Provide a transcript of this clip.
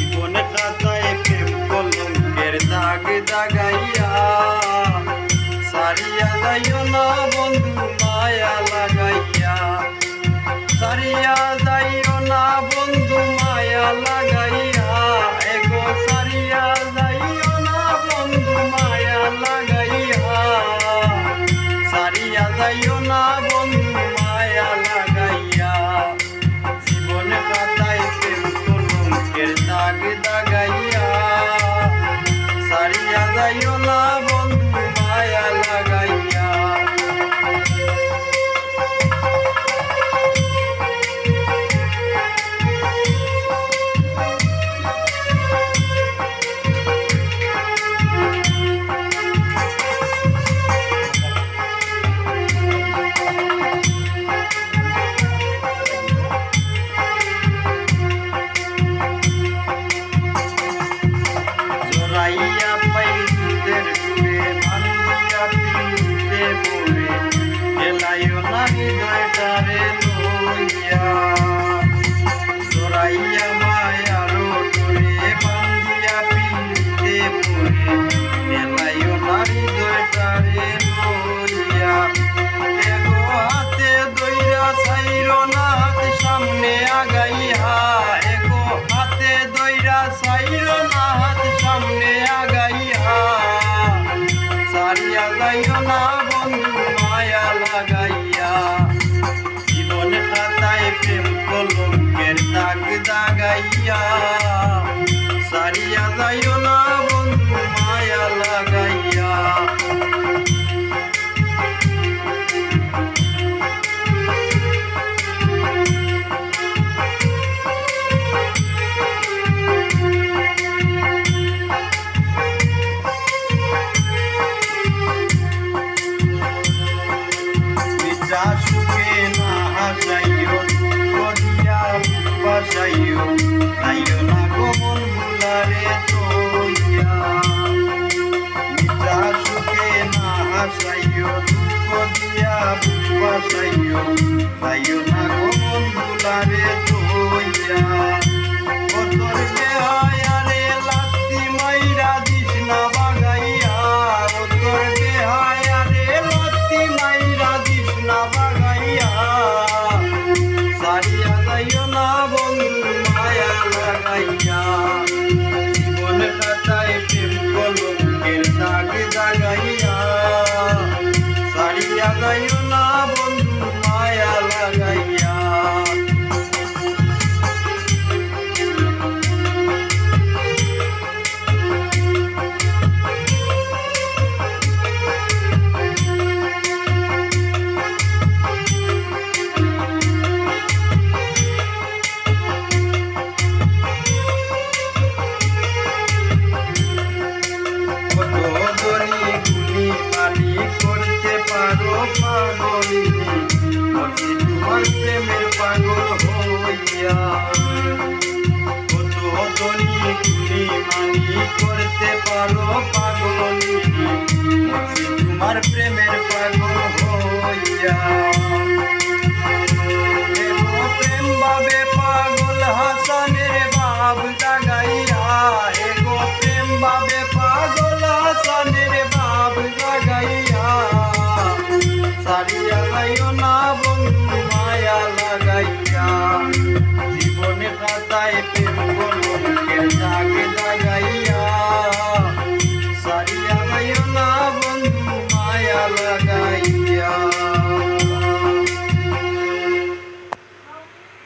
জীবন খাতায় প্রেম কলঙ্কের দাগ দাগাইয়া সারিয়া যাইও না বন্ধু মায়া লাগাইয়া, সারিয়া যাইও না বন্ধু মায়া লাগাইয়া, এগো সারিয়া যাইও না বন্ধু মায়া লাগাইয়া, সারিয়া যাইও না বন্ধু মায়া লাগাইয়া। জীবন খাতায় প্রেম কলঙ্কের দাগ দাগাইয়া সারিয়া যাইও না বন্ধু মায়া লাগাইয়া। জোড়াইয়া পাইদের ডুবে বান্ধিয়া পিতে বলে গেলাইও না হৃদয়টারে লইয়া, জোড়াইয়া মায়ারো ডোরে বান্ধিয়া পিতে বলে গেলাইও না হৃদয়টারে লইয়া, এগো হাতে দইরা ছাইরো না হাত সামনে আগাইয়া, এগো হাতে দইরা ছাইরো না হাত সামনে আগাইয়া, সারিয়া যাইও না বন্ধু মায়া লাগাইয়া। জীবন খাতায় প্রেম কলঙ্কের দাগ দাগাইয়া সারিয়া যাইও না বন্ধু মায়া লাগাইয়া। সুখে না হাসাইও কদিয়া বাসাইও তাইও না গোমন ভুলারে তোইয়া, মিঠা সুখে না হাসাইও কদিয়া বাসাইও তাইও না গোমন ভুলারে তোইয়া, কতর বেহায়ারে লাত্তি মাইরা দিস না বাগাইয়া, কতর বেহায়ারে লাত্তি মাইরা দিস না বাগাইয়া, সারিয়া যাইও না বন্ধু মায়া লাগাইয়া। জীবন খাতায় প্রেম কলঙ্কের দাগ দাগাইয়া সারিয়া যাইও না বন্ধু মায়া লাগাইয়া। করতে পারো পাগলিনী মরছি তোমার প্রেমের পাগল হইয়া, কত ধনী গুণী মানি করতে পারো পাগলিনী মরছি তোমার প্রেমের পাগল হইয়া।